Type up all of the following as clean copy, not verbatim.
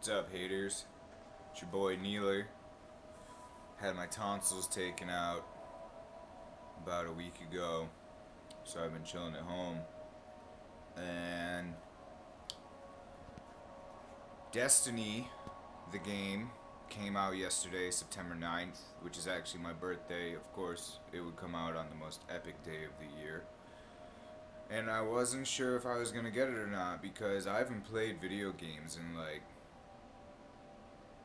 What's up, haters? It's your boy Neeler. Had my tonsils taken out about a week ago, so I've been chilling at home. And Destiny, the game, came out yesterday, September 9th, which is actually my birthday. Of course, it would come out on the most epic day of the year. And I wasn't sure if I was gonna get it or not because I haven't played video games in like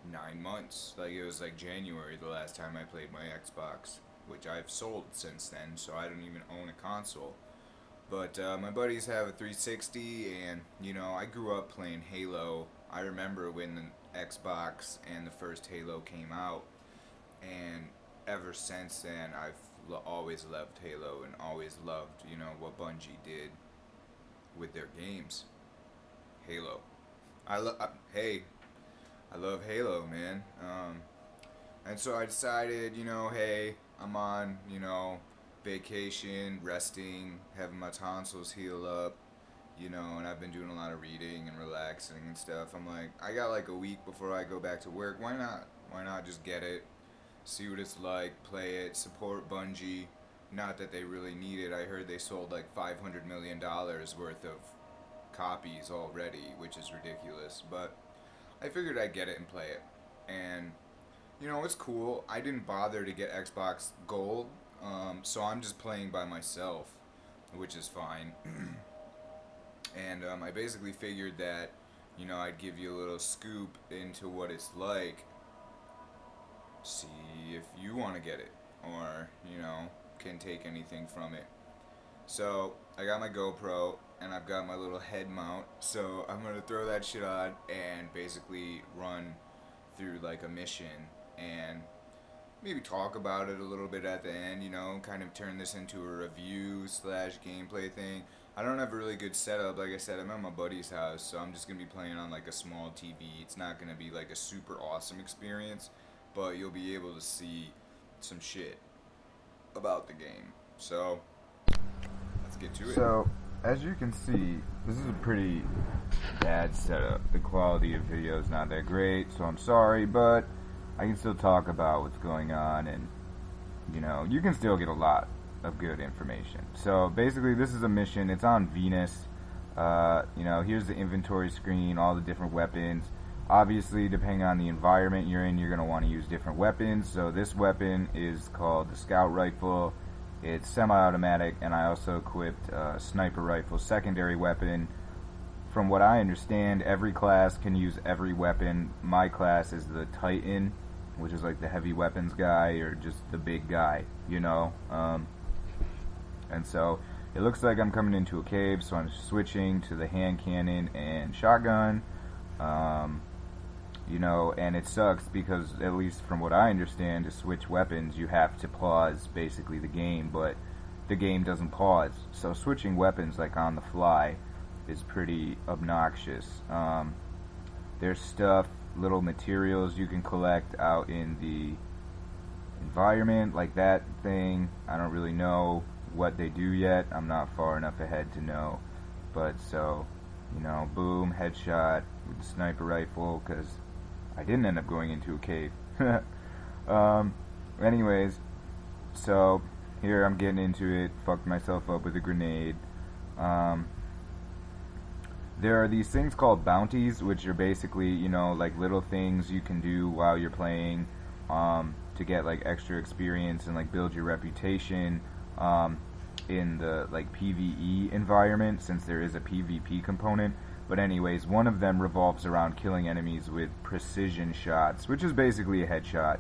9 months. Like, it was like January the last time I played my Xbox, which I've sold since then, so I don't even own a console. But my buddies have a 360, and I grew up playing Halo. I remember when the Xbox and the first Halo came out, and ever since then I've always loved Halo and always loved what Bungie did with their games. Halo. Hey, I love Halo, man. And so I decided, hey, I'm on, vacation, resting, having my tonsils heal up, and I've been doing a lot of reading and relaxing and stuff. I'm like, I got like a week before I go back to work. Why not? Why not just get it, see what it's like, play it, support Bungie. Not that they really need it. I heard they sold like $500 million worth of copies already, which is ridiculous. But I figured I'd get it and play it. And, it's cool. I didn't bother to get Xbox Gold, so I'm just playing by myself, which is fine. And I basically figured that, I'd give you a little scoop into what it's like. See if you want to get it, or, can take anything from it. So, I got my GoPro, and I've got my little head mount, so I'm gonna throw that shit on and basically run through like a mission and maybe talk about it a little bit at the end, kind of turn this into a review slash gameplay thing. I don't have a really good setup. Like I said, I'm at my buddy's house, so I'm just gonna be playing on like a small TV. It's not gonna be like a super awesome experience, but you'll be able to see some shit about the game. So let's get to it. So, as you can see, this is a pretty bad setup. The quality of video is not that great, so I'm sorry, but I can still talk about what's going on, and, you can still get a lot of good information. So, basically, this is a mission. It's on Venus. Here's the inventory screen, all the different weapons. Obviously, depending on the environment you're in, you're going to want to use different weapons. So, this weapon is called the Scout Rifle. It's semi-automatic, and I also equipped a sniper rifle secondary weapon. From what I understand, every class can use every weapon. My class is the Titan, which is like the heavy weapons guy, or just the big guy, and so it looks like I'm coming into a cave, so I'm switching to the hand cannon and shotgun. And it sucks because, at least from what I understand, to switch weapons you have to pause basically the game, but the game doesn't pause. So switching weapons like on the fly is pretty obnoxious. There's stuff, little materials you can collect out in the environment, like that thing. I don't really know what they do yet. I'm not far enough ahead to know. But so, boom, headshot with the sniper rifle, because I didn't end up going into a cave. Anyways, so here I'm getting into it, fucked myself up with a grenade. There are these things called bounties, which are basically, like little things you can do while you're playing, to get like extra experience and like build your reputation, in the like PvE environment, since there is a PvP component. But anyways, one of them revolves around killing enemies with precision shots, which is basically a headshot.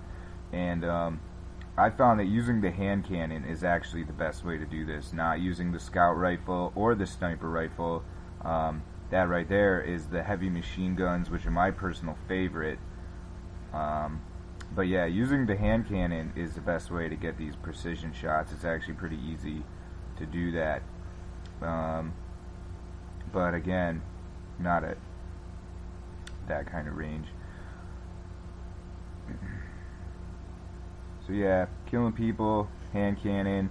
And I found that using the hand cannon is actually the best way to do this, not using the scout rifle or the sniper rifle. That right there is the heavy machine guns, which are my personal favorite. But yeah, using the hand cannon is the best way to get these precision shots. It's actually pretty easy to do that. But again, not at that kind of range. So yeah, killing people, hand cannon.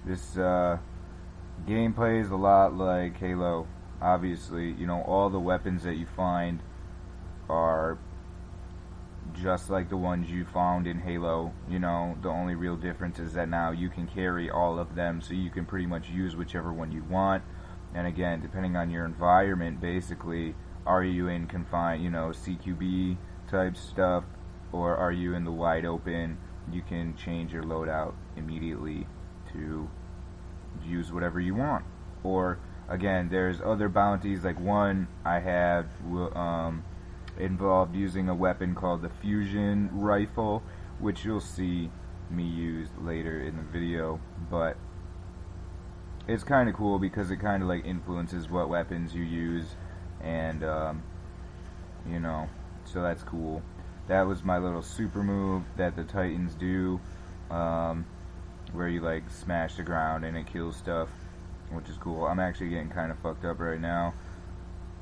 This gameplay is a lot like Halo. Obviously, all the weapons that you find are just like the ones you found in Halo. You know, the only real difference is that now you can carry all of them, so you can pretty much use whichever one you want. And again, depending on your environment, basically, are you in confined, you know, CQB type stuff, or are you in the wide open? You can change your loadout immediately to use whatever you want. Or again, there's other bounties, like one I have involved using a weapon called the fusion rifle, which you'll see me use later in the video. But it's kind of cool because it kind of like influences what weapons you use, and you know, so that's cool. That was my little super move that the Titans do, where you like smash the ground and it kills stuff, which is cool. I'm actually getting kind of fucked up right now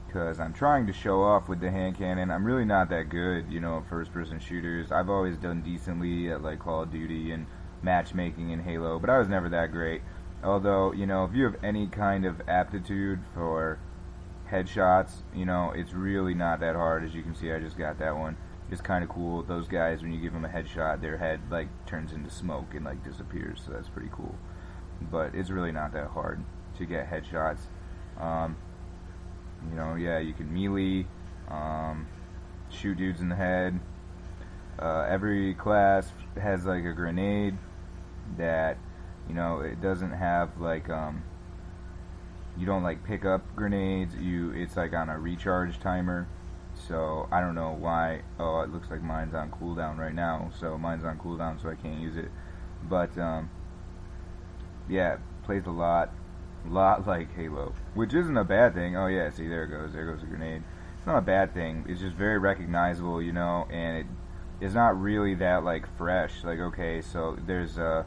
because I'm trying to show off with the hand cannon. I'm really not that good, you know, at first-person shooters. I've always done decently at like Call of Duty and matchmaking in Halo, but I was never that great. Although, you know, if you have any kind of aptitude for headshots, you know, it's really not that hard. As you can see, I just got that one. It's kind of cool. Those guys, when you give them a headshot, their head like turns into smoke and like disappears, so that's pretty cool. But it's really not that hard to get headshots. You know, yeah, you can melee, shoot dudes in the head. Every class has like a grenade that, you know, it doesn't have like you don't like pick up grenades. It's like on a recharge timer. So I don't know why. Oh, it looks like mine's on cooldown right now. So mine's on cooldown, so I can't use it. But yeah, plays a lot like Halo, which isn't a bad thing. Oh yeah, see, there it goes. There goes a grenade. It's not a bad thing. It's just very recognizable, you know, and it's not really that like fresh. Like, okay, so there's a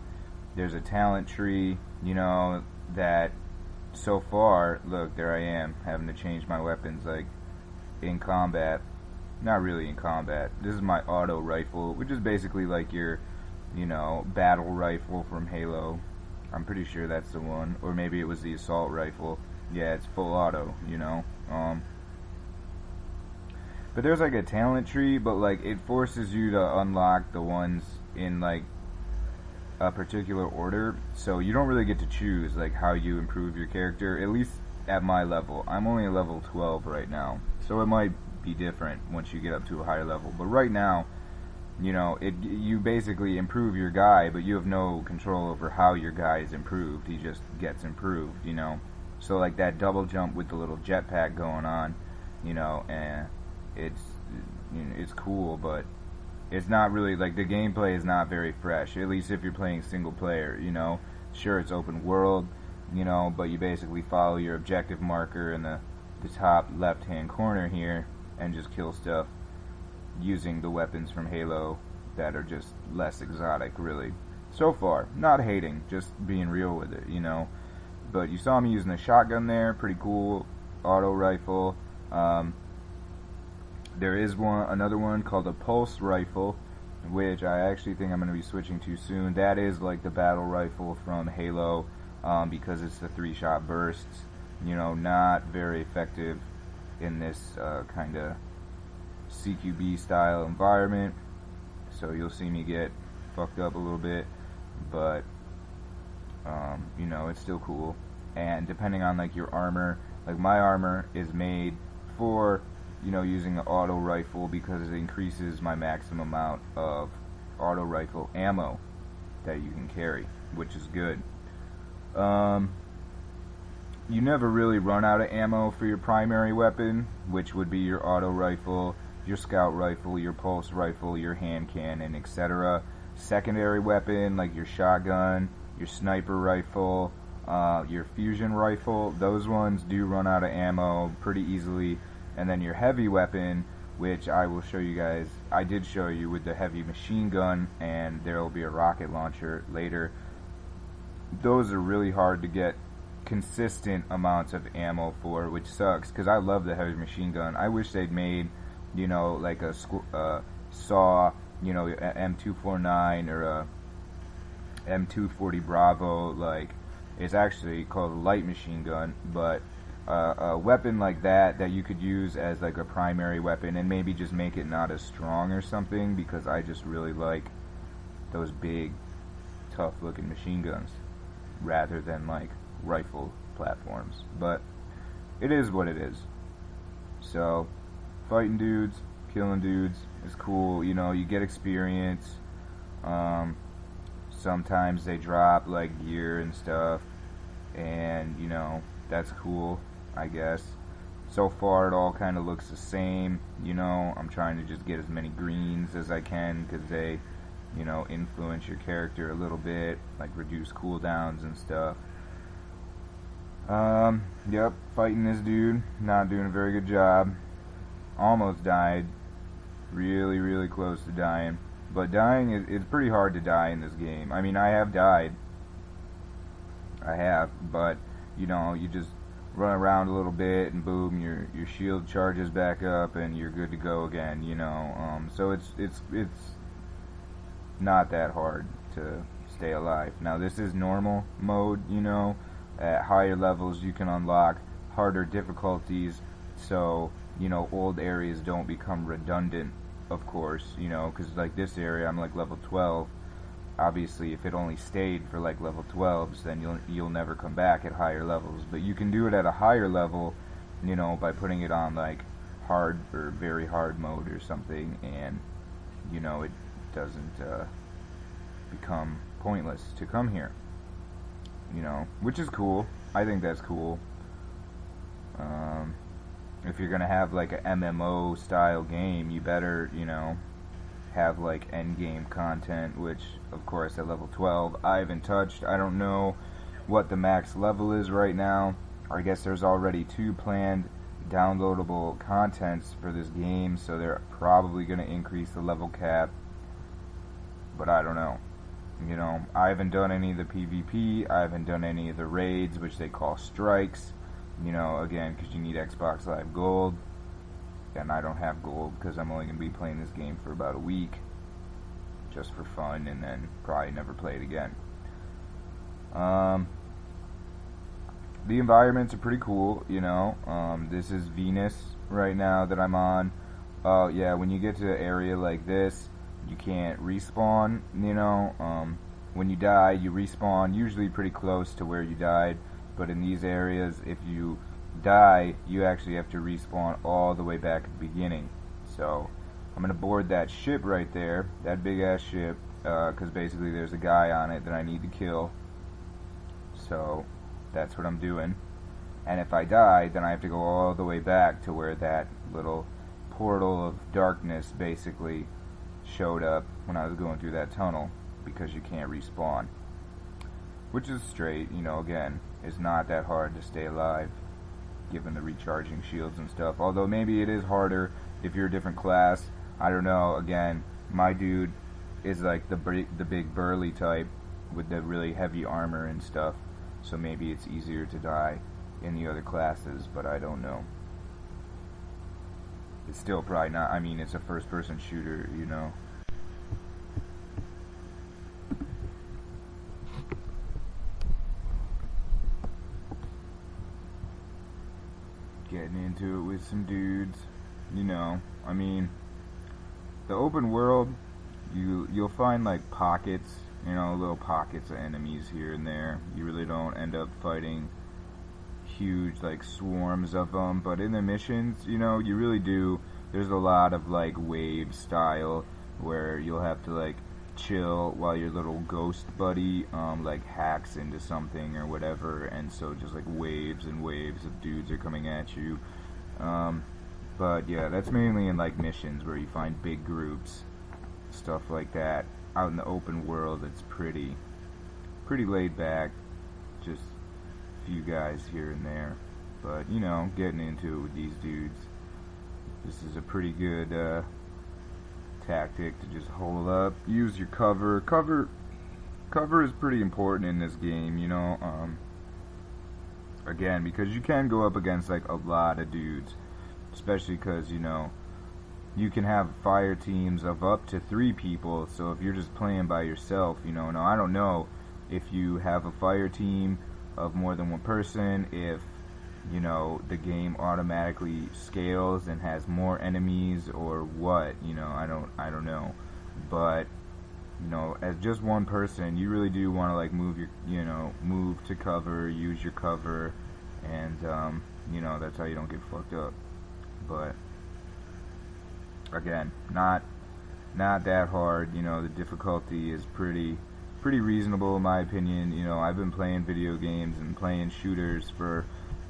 talent tree, you know, that so far, look, there I am having to change my weapons like in combat. Not really in combat. This is my auto rifle, which is basically like your, you know, battle rifle from Halo. I'm pretty sure that's the one, or maybe it was the assault rifle. Yeah, it's full auto, you know. But there's like a talent tree, but like it forces you to unlock the ones in like a particular order, so you don't really get to choose like how you improve your character, at least at my level. I'm only at level 12 right now, so it might be different once you get up to a higher level. But right now, you know, you basically improve your guy, but you have no control over how your guy is improved. He just gets improved, you know. So like that double jump with the little jetpack going on, you know, and it's cool, but it's not really, like, the gameplay is not very fresh, at least if you're playing single player, you know. Sure, it's open world, you know, but you basically follow your objective marker in the top left hand corner here and just kill stuff using the weapons from Halo that are just less exotic, really. So far, not hating, just being real with it, you know. But you saw me using a shotgun there, pretty cool auto rifle. There is another one called a pulse rifle, which I actually think I'm going to be switching to soon. That is like the battle rifle from Halo, because it's the 3-shot bursts. You know, not very effective in this kind of CQB style environment. So you'll see me get fucked up a little bit, but you know, it's still cool. And depending on like your armor, like my armor is made for, you know, using the auto rifle because it increases my maximum amount of auto rifle ammo that you can carry, which is good. You never really run out of ammo for your primary weapon, which would be your auto rifle, your scout rifle, your pulse rifle, your hand cannon, etc. Secondary weapon, like your shotgun, your sniper rifle, your fusion rifle, those ones do run out of ammo pretty easily. And then your heavy weapon, which I will show you guys, I did show you with the heavy machine gun, and there will be a rocket launcher later. Those are really hard to get consistent amounts of ammo for, which sucks, because I love the heavy machine gun. I wish they'd made, you know, like a SAW, you know, M249 or a M240 Bravo. Like, it's actually called a light machine gun, but a weapon like that you could use as like a primary weapon, and maybe just make it not as strong or something, because I just really like those big, tough looking machine guns rather than like rifle platforms. But it is what it is. So fighting dudes, killing dudes is cool. You know, you get experience. Sometimes they drop like gear and stuff, and you know, that's cool, I guess. So far it all kind of looks the same. You know, I'm trying to just get as many greens as I can, because they, you know, influence your character a little bit, like reduce cooldowns and stuff. Yep, fighting this dude, not doing a very good job. Almost died. Really, really close to dying. But dying it's pretty hard to die in this game. I mean, I have died. I have, but you know, you just run around a little bit and boom, your shield charges back up and you're good to go again, you know. So it's not that hard to stay alive. Now this is normal mode, you know. At higher levels you can unlock harder difficulties, so you know, old areas don't become redundant, of course, you know, because like this area I'm like level 12. Obviously if it only stayed for like level 12s, then you'll never come back at higher levels. But you can do it at a higher level, you know, by putting it on like hard or very hard mode or something, and you know, it doesn't become pointless to come here, you know, which is cool. I think that's cool. If you're gonna have like a MMO style game, you better, you know, have like end game content, which of course at level 12 I haven't touched. I don't know what the max level is right now. I guess there's already 2 planned downloadable contents for this game, so they're probably gonna increase the level cap, but I don't know. You know, I haven't done any of the PvP, I haven't done any of the raids, which they call strikes, you know, again, because you need Xbox Live Gold, and I don't have gold because I'm only going to be playing this game for about a week, just for fun, and then probably never play it again. The environments are pretty cool, you know. This is Venus right now that I'm on. Oh yeah, when you get to an area like this, you can't respawn, you know. When you die, you respawn usually pretty close to where you died, but in these areas, if you die, you actually have to respawn all the way back at the beginning. So I'm gonna board that ship right there, that big ass ship, because basically there's a guy on it that I need to kill. So that's what I'm doing. And if I die, then I have to go all the way back to where that little portal of darkness basically showed up when I was going through that tunnel, because you can't respawn. Which is straight, you know, again, it's not that hard to stay alive, given the recharging shields and stuff. Although maybe it is harder if you're a different class. I don't know. Again, my dude is like the big burly type with the really heavy armor and stuff. So maybe it's easier to die in the other classes, but I don't know. It's still probably not. I mean, it's a first-person shooter, you know. Getting into it with some dudes, you know. I mean, the open world, you'll find like pockets, you know, little pockets of enemies here and there. You really don't end up fighting huge like swarms of them, but in the missions, you know, you really do. There's a lot of like wave style where you'll have to like chill while your little ghost buddy like hacks into something or whatever, and so just like waves and waves of dudes are coming at you. But yeah, that's mainly in like missions where you find big groups, stuff like that. Out in the open world, it's pretty laid back, just a few guys here and there. But you know, getting into it with these dudes, this is a pretty good tactic to just hold up, use your cover. Cover is pretty important in this game, you know. Again, because you can go up against like a lot of dudes, especially because, you know, you can have fire teams of up to 3 people. So if you're just playing by yourself, you know, now I don't know if you have a fire team of more than one person, if you know, the game automatically scales and has more enemies or what, you know, I don't know. But, you know, as just one person, you really do want to like move your, you know, move to cover, use your cover, and you know, that's how you don't get fucked up. But again, not that hard. You know, the difficulty is pretty reasonable in my opinion. You know, I've been playing video games and playing shooters for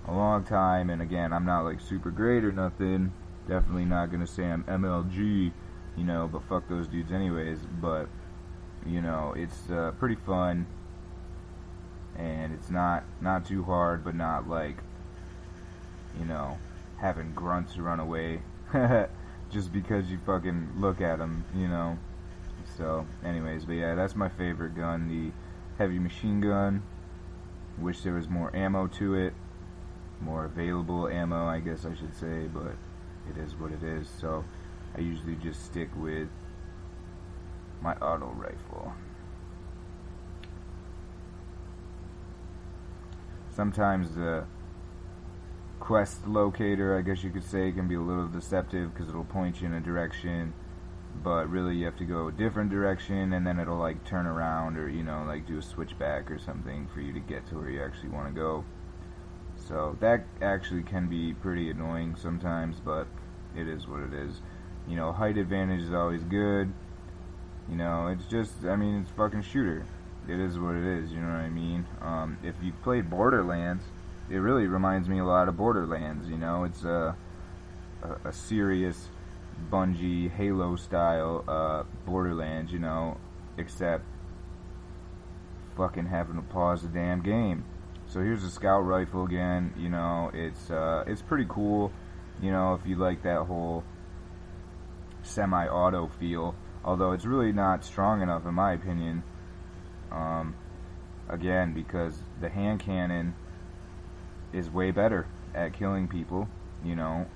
a long time, and again, I'm not like super great or nothing. Definitely not gonna say I'm MLG, you know, but fuck those dudes anyways. But you know, it's pretty fun, and it's not too hard, but not like, you know, having grunts run away just because you fucking look at them, you know. So, anyways, but yeah, that's my favorite gun, the heavy machine gun. Wish there was more ammo to it, more available ammo, I guess I should say, but it is what it is. So, I usually just stick with my auto rifle. Sometimes the quest locator, I guess you could say, can be a little deceptive because it'll point you in a direction, but really you have to go a different direction, and then it'll like turn around, or you know, like do a switchback or something for you to get to where you actually want to go. So that actually can be pretty annoying sometimes, but it is what it is. You know, height advantage is always good. You know, it's just, I mean, it's fucking shooter. It is what it is, you know what I mean? If you've played Borderlands, it really reminds me a lot of Borderlands, you know? It's a serious Bungie Halo style Borderlands, you know, except fucking having to pause the damn game. So here's a scout rifle again, you know, it's pretty cool, you know, if you like that whole semi-auto feel, although it's really not strong enough in my opinion. Again, because the hand cannon is way better at killing people, you know,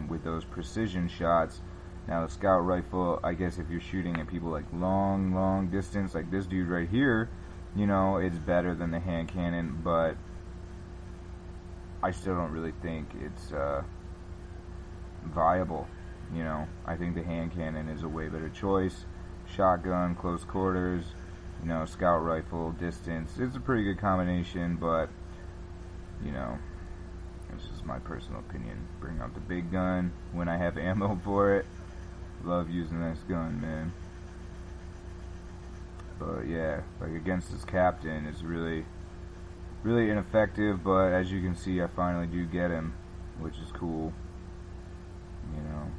with those precision shots. Now the scout rifle, I guess if you're shooting at people like long distance, like this dude right here, you know, it's better than the hand cannon, but I still don't really think it's viable, you know. I think the hand cannon is a way better choice. Shotgun, close quarters, you know, scout rifle, distance. It's a pretty good combination, but, you know, this is my personal opinion. Bring out the big gun when I have ammo for it. Love using this gun, man. But yeah, like against this captain, it's really ineffective, but as you can see, I finally do get him, which is cool. You know,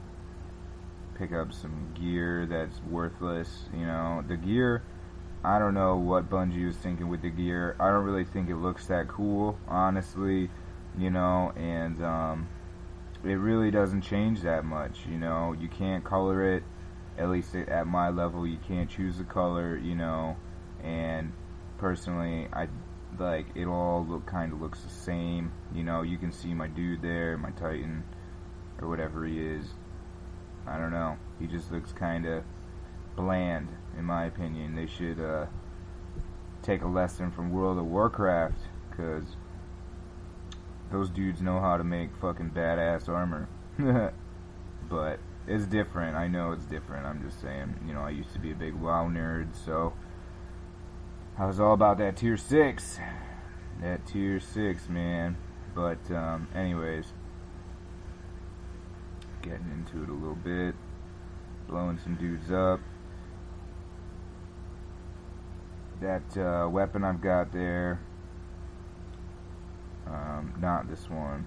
pick up some gear that's worthless, you know. The gear, I don't know what Bungie was thinking with the gear. I don't really think it looks that cool, honestly, you know, and it really doesn't change that much, you know. You can't color it, at least at my level, you can't choose the color, you know, and personally, I like it all kind of looks the same, you know. You can see my dude there, my Titan, or whatever he is. I don't know, he just looks kind of bland, in my opinion. They should take a lesson from World of Warcraft, because those dudes know how to make fucking badass armor. But it's different, I know it's different, I'm just saying, you know, I used to be a big WoW nerd, so I was all about that tier 6. That tier 6, man. But, anyways, getting into it a little bit, blowing some dudes up. That weapon I've got there, not this one.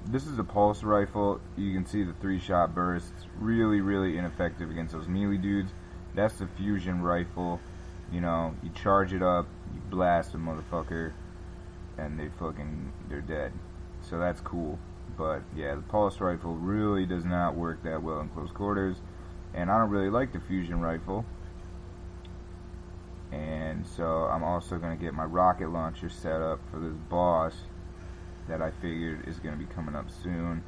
This is a pulse rifle. You can see the 3-shot bursts. Really ineffective against those melee dudes. That's the fusion rifle. You know, you charge it up, you blast a motherfucker, and they're dead. So that's cool. But yeah, the pulse rifle really does not work that well in close quarters, and I don't really like the fusion rifle. And so I'm also going to get my rocket launcher set up for this boss that I figured is going to be coming up soon,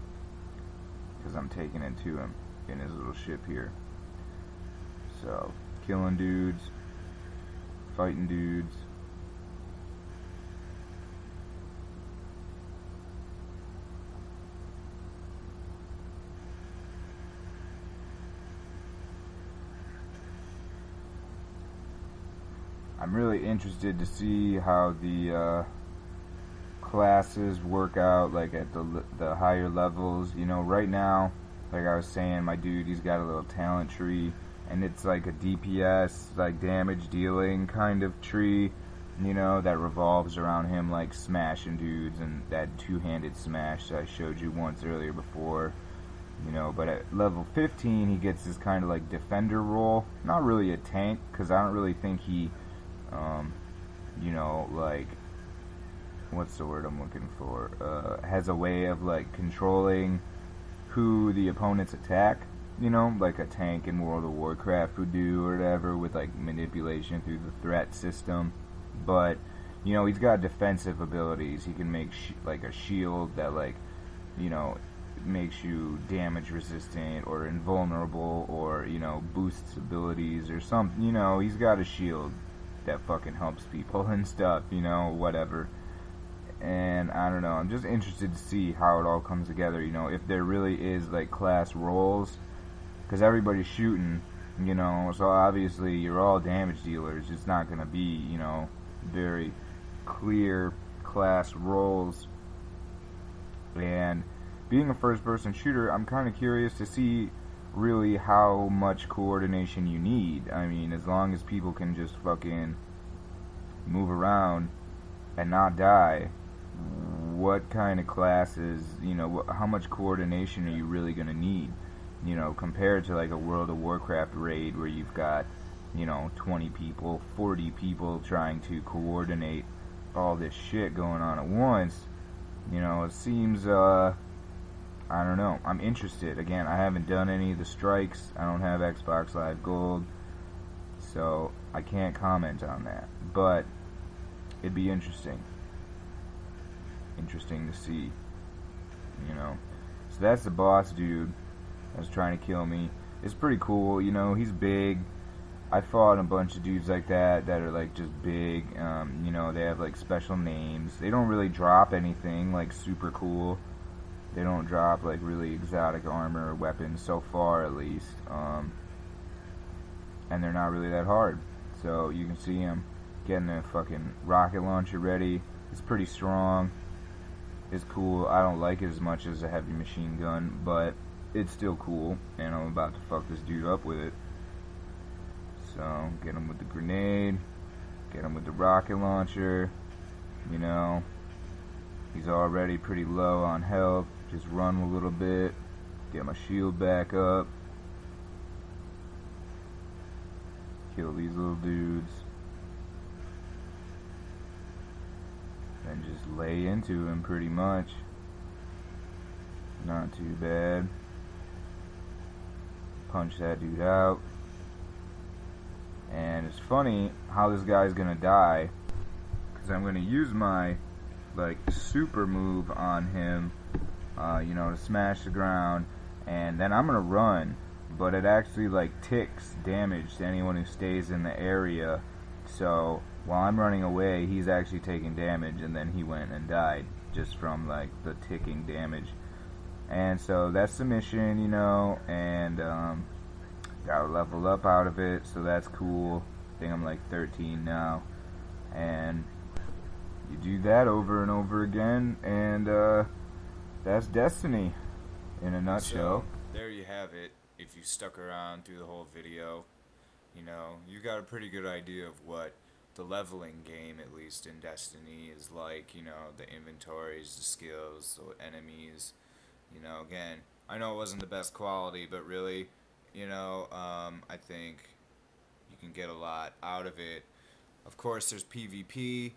because I'm taking it to him in his little ship here. So, killing dudes, fighting dudes. I'm really interested to see how the classes work out, like at the higher levels. You know, right now, like I was saying, my dude, he's got a little talent tree, and it's like a DPS, like damage dealing kind of tree, you know, that revolves around him like smashing dudes and that two-handed smash that I showed you once earlier before. You know, but at level 15, he gets this kind of like defender role. Not really a tank, because I don't really think he, you know, like, what's the word I'm looking for? Has a way of like controlling who the opponents attack, you know, like a tank in World of Warcraft would do or whatever, with like manipulation through the threat system. But, you know, he's got defensive abilities. He can make like a shield that, like, you know, makes you damage resistant or invulnerable, or, you know, boosts abilities or something. You know, he's got a shield that fucking helps people and stuff, you know, whatever. And I don't know, I'm just interested to see how it all comes together, you know, if there really is like class roles, because everybody's shooting, you know, so obviously you're all damage dealers. It's not going to be, you know, very clear class roles. And being a first person shooter, I'm kind of curious to see really how much coordination you need. I mean, as long as people can just fucking move around and not die, what kind of classes, you know, how much coordination are you really going to need, you know, compared to like a World of Warcraft raid where you've got, you know, 20 people, 40 people trying to coordinate all this shit going on at once. You know, it seems, I don't know, I'm interested. Again, I haven't done any of the strikes. I don't have Xbox Live Gold, so I can't comment on that, but it'd be interesting to see, you know. So that's the boss dude that's trying to kill me. It's pretty cool, you know, he's big. I fought a bunch of dudes like that are like just big. You know, they have like special names. They don't really drop anything like super cool. They don't drop like really exotic armor or weapons, so far at least. And they're not really that hard. So you can see him getting a fucking rocket launcher ready. It's pretty strong. It's cool. I don't like it as much as a heavy machine gun, but it's still cool, and I'm about to fuck this dude up with it. So, get him with the grenade, get him with the rocket launcher, you know. He's already pretty low on health. Just run a little bit, get my shield back up, kill these little dudes, and just lay into him pretty much. Not too bad. Punch that dude out. And it's funny how this guy's gonna die, because I'm gonna use my like super move on him, you know, to smash the ground, and then I'm gonna run, but it actually like ticks damage to anyone who stays in the area. So while I'm running away, he's actually taking damage, and then he went and died just from like the ticking damage. And so that's the mission, you know, and got to level up out of it, so that's cool. I think I'm like 13 now, and you do that over and over again, and that's Destiny in a nutshell. So, there you have it. If you stuck around through the whole video, you know, you got a pretty good idea of what the leveling game, at least in Destiny, is like. You know, the inventories, the skills, the enemies. You know, again, I know it wasn't the best quality, but really, you know, I think you can get a lot out of it. Of course, there's PvP.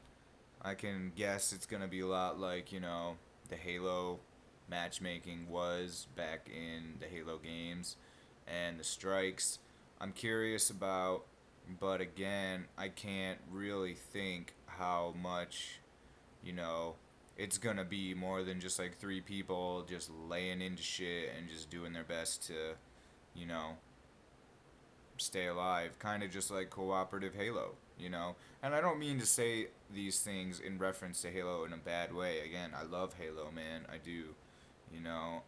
I can guess it's going to be a lot like, you know, the Halo matchmaking was back in the Halo games, and the strikes I'm curious about, but again, I can't really think how much, you know, it's gonna be more than just like three people just laying into shit and just doing their best to, you know, stay alive. Kind of just like cooperative Halo. you know? And I don't mean to say these things in reference to Halo in a bad way. Again, I love Halo, man. I do, you know.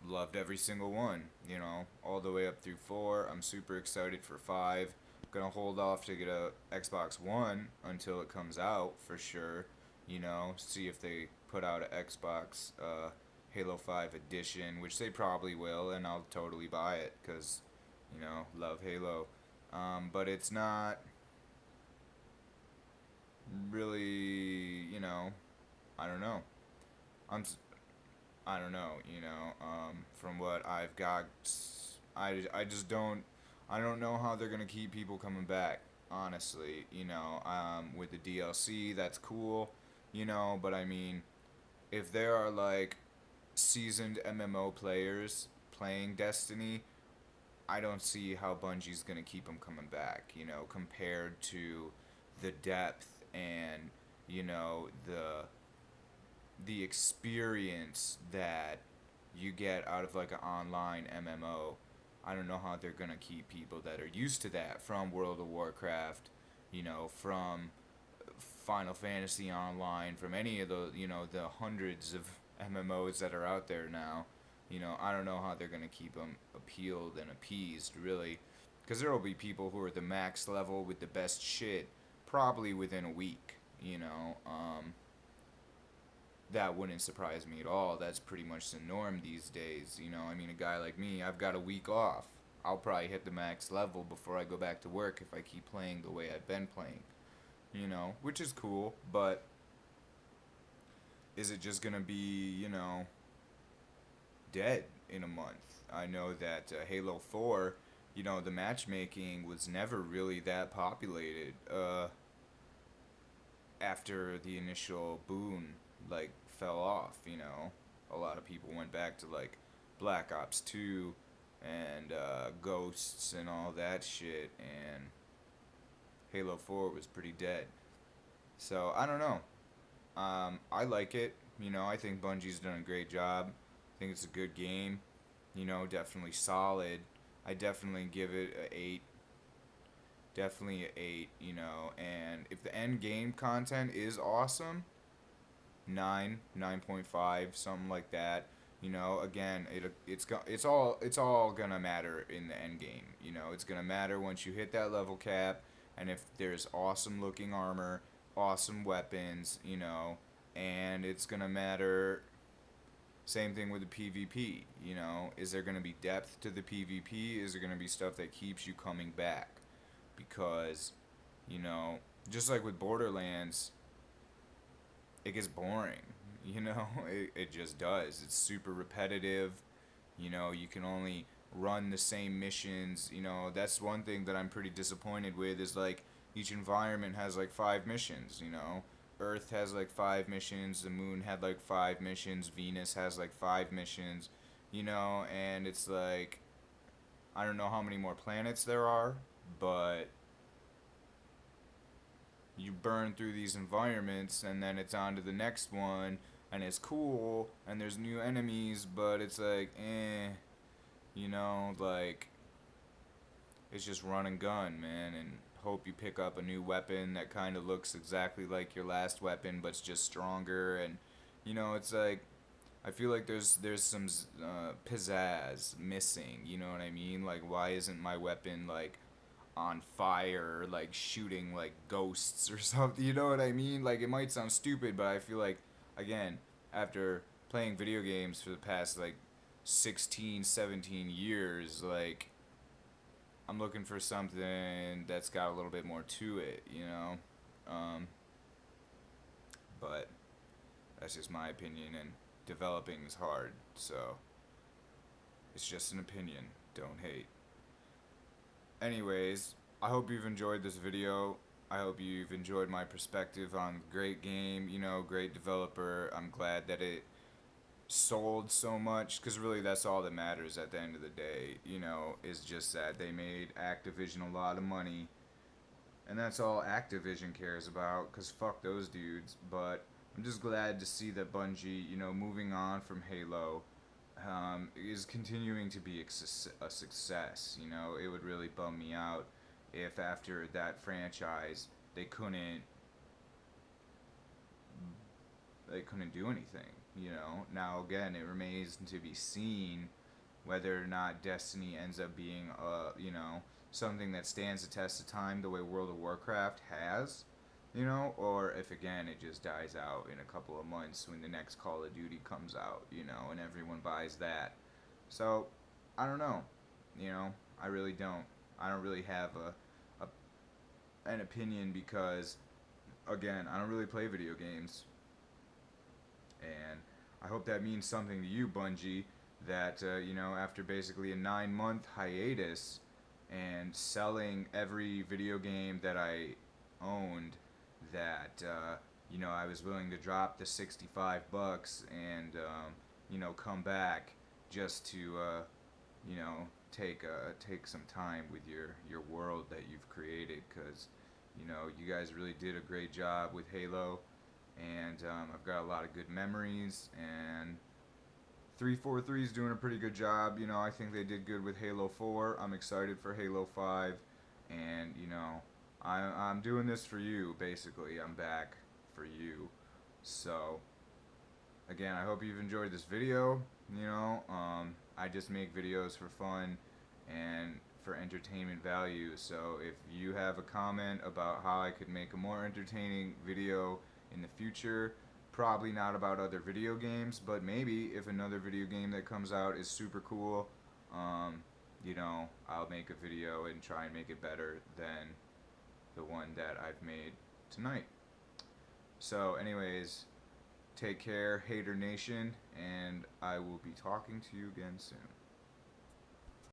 Loved every single one, you know, all the way up through 4. I'm super excited for 5. Gonna hold off to get a Xbox One until it comes out for sure. You know, see if they put out an Xbox Halo 5 edition, which they probably will, and I'll totally buy it because, you know, love Halo. But it's not really, you know, I don't know. I'm I don't know, you know, from what I've got, I just don't, I don't know how they're going to keep people coming back, honestly, you know, with the DLC, that's cool, you know, but I mean, if there are like seasoned MMO players playing Destiny, I don't see how Bungie's going to keep them coming back, you know, compared to the depth and, you know, the experience that you get out of like an online MMO. I don't know how they're gonna keep people that are used to that from World of Warcraft, you know, from Final Fantasy Online, from any of the, you know, the hundreds of MMOs that are out there now. You know, I don't know how they're gonna keep them appealed and appeased, really, because there will be people who are the max level with the best shit probably within a week. You know, that wouldn't surprise me at all. That's pretty much the norm these days. You know, I mean, a guy like me, I've got a week off. I'll probably hit the max level before I go back to work if I keep playing the way I've been playing. You know, which is cool, but is it just gonna be, you know, dead in a month? I know that Halo 4, you know, the matchmaking was never really that populated after the initial boom like fell off, you know. A lot of people went back to like Black Ops 2 and Ghosts and all that shit, and Halo 4 was pretty dead. So I don't know. I like it. You know, I think Bungie's done a great job. I think it's a good game. You know, definitely solid. I definitely give it a 8. Definitely a 8, you know. And if the end game content is awesome, 9, 9.5, something like that. You know, again, it's all gonna matter in the end game. You know, it's gonna matter once you hit that level cap, and if there's awesome looking armor, awesome weapons, you know, and it's gonna matter. Same thing with the PvP. You know, is there gonna be depth to the PvP? Is there gonna be stuff that keeps you coming back? Because, you know, just like with Borderlands, it gets boring. You know, it just does. It's super repetitive. You know, you can only run the same missions. You know, that's one thing that I'm pretty disappointed with is like each environment has like 5 missions, you know. Earth has like 5 missions, the moon had like 5 missions, Venus has like 5 missions, you know, and it's like I don't know how many more planets there are, but you burn through these environments and then it's on to the next one and it's cool and there's new enemies, but it's like you know, like it's just run and gun, man, and hope you pick up a new weapon that kind of looks exactly like your last weapon but it's just stronger. And you know, it's like I feel like there's some pizzazz missing, you know what I mean? Like why isn't my weapon like on fire, like shooting like ghosts or something, you know what I mean? Like it might sound stupid, but I feel like, again, after playing video games for the past like 16, 17 years, like I'm looking for something that's got a little bit more to it, you know? Um, but that's just my opinion, and developing is hard, so it's just an opinion. Don't hate. Anyways, I hope you've enjoyed this video. I hope you've enjoyed my perspective on great game, you know, great developer. I'm glad that it sold so much, because really that's all that matters at the end of the day, you know, is just that they made Activision a lot of money, and that's all Activision cares about, because fuck those dudes. But I'm just glad to see that Bungie, you know, moving on from Halo, is continuing to be a success. You know, it would really bum me out if after that franchise they couldn't do anything, you know. Now again, it remains to be seen whether or not Destiny ends up being something that stands the test of time the way World of Warcraft has, you know, or if again it just dies out in a couple of months when the next Call of Duty comes out, you know, and everyone buys that. So I don't know, you know, I really don't. I don't really have an opinion because again, I don't really play video games. And I hope that means something to you, Bungie, that, after basically a 9-month hiatus and selling every video game that I owned, that, I was willing to drop the $65 and, come back just to, take some time with your world that you've created, because, you guys really did a great job with Halo, and I've got a lot of good memories, and 343 is doing a pretty good job. You know, I think they did good with Halo 4. I'm excited for Halo 5, and I'm doing this for you. Basically, I'm back for you. So again, I hope you've enjoyed this video. I just make videos for fun and for entertainment value. So if you have a comment about how I could make a more entertaining video in the future, probably not about other video games, but maybe if another video game that comes out is super cool, I'll make a video and try and make it better than the one that I've made tonight. So anyways, take care, Hater Nation, and I will be talking to you again soon.